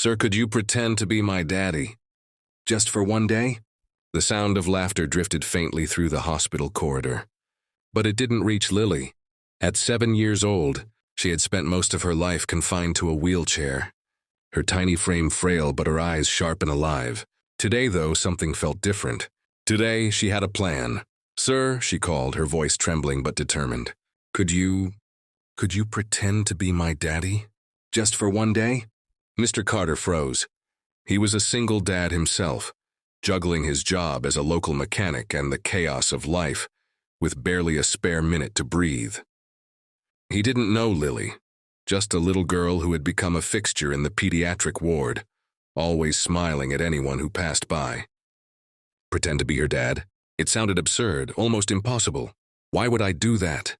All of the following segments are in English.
"Sir, could you pretend to be my daddy? Just for one day?" The sound of laughter drifted faintly through the hospital corridor. But it didn't reach Lily. At 7 years old, she had spent most of her life confined to a wheelchair. Her tiny frame frail, but her eyes sharp and alive. Today, though, something felt different. Today, she had a plan. "Sir," she called, her voice trembling but determined. Could you pretend to be my daddy? Just for one day?" Mr. Carter froze. He was a single dad himself, juggling his job as a local mechanic and the chaos of life, with barely a spare minute to breathe. He didn't know Lily, just a little girl who had become a fixture in the pediatric ward, always smiling at anyone who passed by. Pretend to be her dad? It sounded absurd, almost impossible. "Why would I do that?"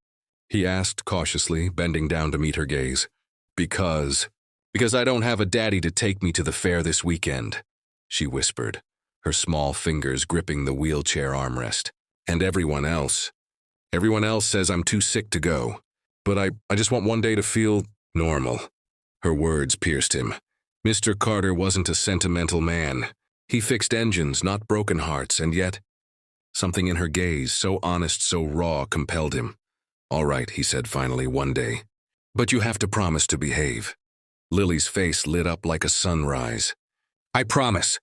he asked cautiously, bending down to meet her gaze. Because I don't have a daddy to take me to the fair this weekend," she whispered, her small fingers gripping the wheelchair armrest. "And everyone else says I'm too sick to go. But I just want one day to feel normal." Her words pierced him. Mr. Carter wasn't a sentimental man. He fixed engines, not broken hearts, and yet something in her gaze, so honest, so raw, compelled him. "All right," he said finally, "one day. But you have to promise to behave." Lily's face lit up like a sunrise. "I promise,"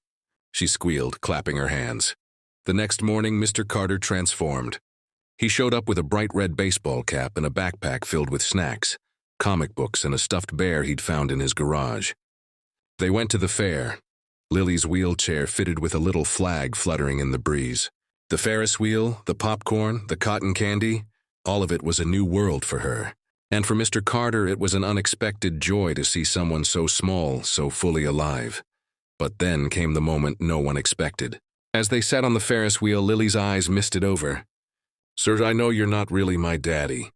she squealed, clapping her hands. The next morning, Mr. Carter transformed. He showed up with a bright red baseball cap and a backpack filled with snacks, comic books, and a stuffed bear he'd found in his garage. They went to the fair, Lily's wheelchair fitted with a little flag fluttering in the breeze. The Ferris wheel, the popcorn, the cotton candy, all of it was a new world for her. And for Mr. Carter, it was an unexpected joy to see someone so small, so fully alive. But then came the moment no one expected. As they sat on the Ferris wheel, Lily's eyes misted over. "Sir, I know you're not really my daddy,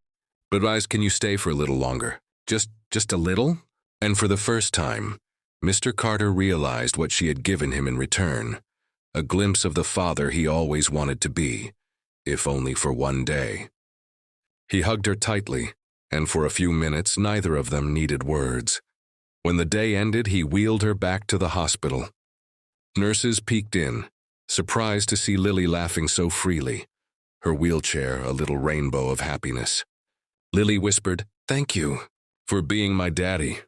but can you stay for a little longer? Just a little?" And for the first time, Mr. Carter realized what she had given him in return, a glimpse of the father he always wanted to be, if only for one day. He hugged her tightly, and for a few minutes neither of them needed words. When the day ended, he wheeled her back to the hospital. Nurses peeked in, surprised to see Lily laughing so freely, her wheelchair a little rainbow of happiness. Lily whispered, "Thank you for being my daddy."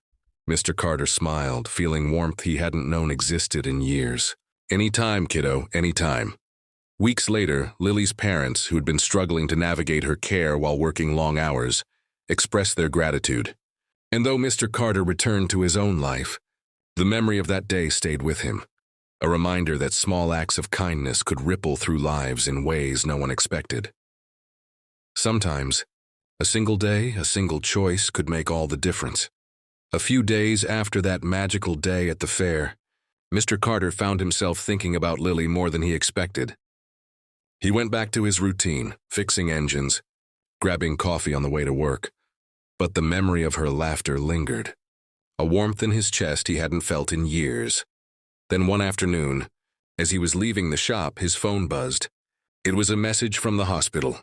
Mr. Carter smiled, feeling warmth he hadn't known existed in years. "Anytime, kiddo, anytime." Weeks later, Lily's parents, who'd been struggling to navigate her care while working long hours, expressed their gratitude. And though Mr. Carter returned to his own life, the memory of that day stayed with him, a reminder that small acts of kindness could ripple through lives in ways no one expected. Sometimes, a single day, a single choice could make all the difference. A few days after that magical day at the fair, Mr. Carter found himself thinking about Lily more than he expected. He went back to his routine, fixing engines, grabbing coffee on the way to work. But the memory of her laughter lingered, a warmth in his chest he hadn't felt in years. Then one afternoon, as he was leaving the shop, his phone buzzed. It was a message from the hospital.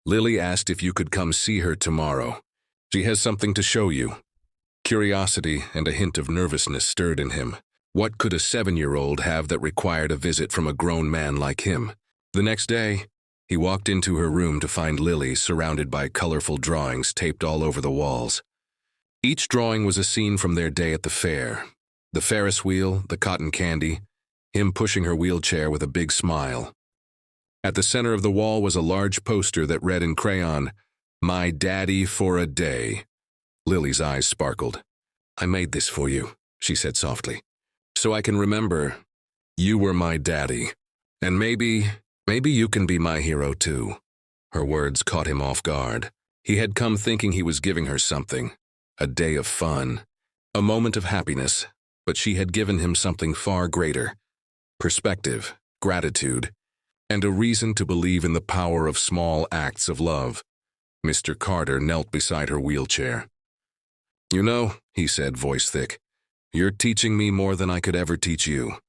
"Lily asked if you could come see her tomorrow. She has something to show you." Curiosity and a hint of nervousness stirred in him. What could a 7-year-old have that required a visit from a grown man like him? The next day, he walked into her room to find Lily surrounded by colorful drawings taped all over the walls. Each drawing was a scene from their day at the fair. The Ferris wheel, the cotton candy, him pushing her wheelchair with a big smile. At the center of the wall was a large poster that read in crayon, "My daddy for a day." Lily's eyes sparkled. "I made this for you," she said softly, "so I can remember you were my daddy. And maybe you can be my hero too." Her words caught him off guard. He had come thinking he was giving her something, a day of fun, a moment of happiness, but she had given him something far greater, perspective, gratitude, and a reason to believe in the power of small acts of love. Mr. Carter knelt beside her wheelchair. "You know," he said, voice thick, "you're teaching me more than I could ever teach you.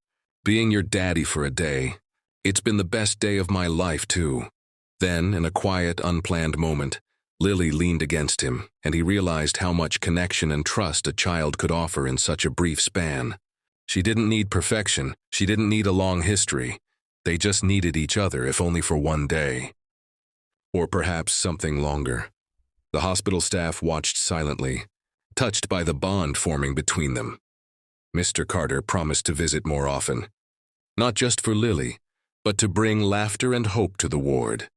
Being your daddy for a day. It's been the best day of my life, too." Then, in a quiet, unplanned moment, Lily leaned against him, and he realized how much connection and trust a child could offer in such a brief span. She didn't need perfection. She didn't need a long history. They just needed each other, if only for one day. Or perhaps something longer. The hospital staff watched silently, touched by the bond forming between them. Mr. Carter promised to visit more often, not just for Lily, but to bring laughter and hope to the ward.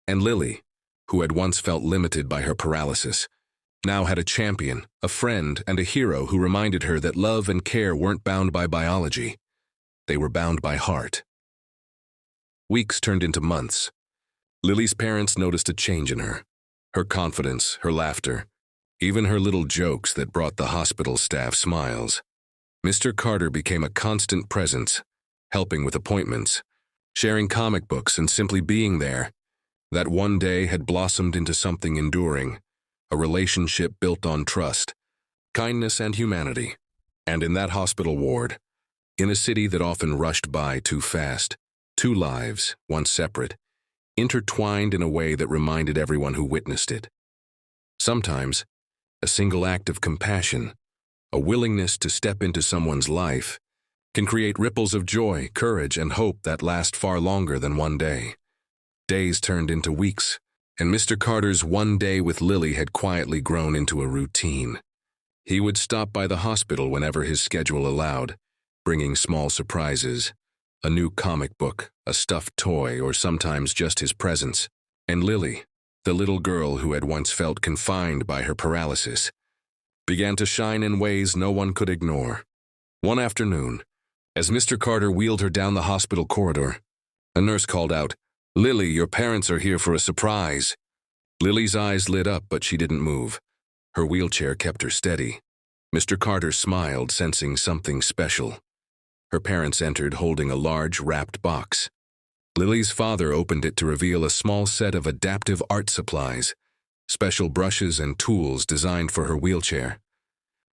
And Lily, who had once felt limited by her paralysis, now had a champion, a friend, and a hero who reminded her that love and care weren't bound by biology. They were bound by heart. Weeks turned into months. Lily's parents noticed a change in her. Her confidence, her laughter, even her little jokes that brought the hospital staff smiles. Mr. Carter became a constant presence, helping with appointments, sharing comic books, and simply being there. That one day had blossomed into something enduring, a relationship built on trust, kindness, and humanity. And in that hospital ward, in a city that often rushed by too fast, two lives, once separate, intertwined in a way that reminded everyone who witnessed it. Sometimes, a single act of compassion, a willingness to step into someone's life, can create ripples of joy, courage, and hope that last far longer than one day. Days turned into weeks, and Mr. Carter's one day with Lily had quietly grown into a routine. He would stop by the hospital whenever his schedule allowed, bringing small surprises, a new comic book, a stuffed toy, or sometimes just his presence. And Lily, the little girl who had once felt confined by her paralysis, began to shine in ways no one could ignore. One afternoon, as Mr. Carter wheeled her down the hospital corridor, a nurse called out, "Lily, your parents are here for a surprise." Lily's eyes lit up, but she didn't move. Her wheelchair kept her steady. Mr. Carter smiled, sensing something special. Her parents entered holding a large, wrapped box. Lily's father opened it to reveal a small set of adaptive art supplies, special brushes and tools designed for her wheelchair.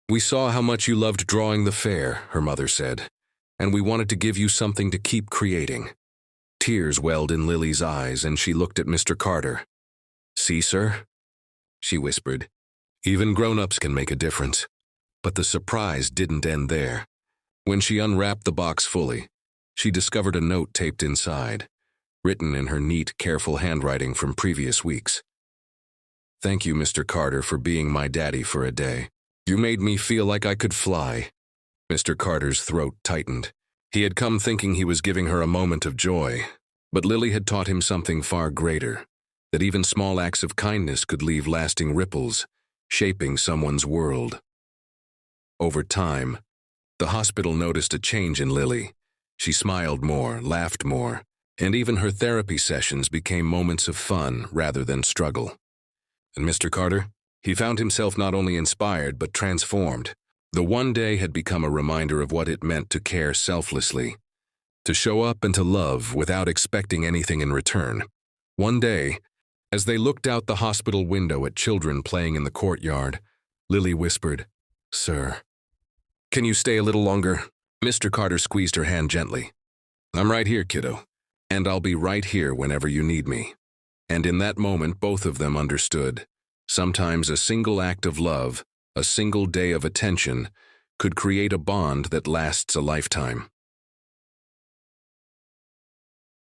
"We saw how much you loved drawing the fair," her mother said, "and we wanted to give you something to keep creating." Tears welled in Lily's eyes, and she looked at Mr. Carter. "See, sir?" she whispered. "Even grown-ups can make a difference." But the surprise didn't end there. When she unwrapped the box fully, she discovered a note taped inside, written in her neat, careful handwriting from previous weeks. "Thank you, Mr. Carter, for being my daddy for a day. You made me feel like I could fly." Mr. Carter's throat tightened. He had come thinking he was giving her a moment of joy, but Lily had taught him something far greater, that even small acts of kindness could leave lasting ripples, shaping someone's world. Over time, the hospital noticed a change in Lily. She smiled more, laughed more, and even her therapy sessions became moments of fun rather than struggle. And Mr. Carter? He found himself not only inspired but transformed. The one day had become a reminder of what it meant to care selflessly, to show up and to love without expecting anything in return. One day, as they looked out the hospital window at children playing in the courtyard, Lily whispered, "Sir, can you stay a little longer?" Mr. Carter squeezed her hand gently. "I'm right here, kiddo, and I'll be right here whenever you need me." And in that moment, both of them understood. Sometimes a single act of love, a single day of attention, could create a bond that lasts a lifetime.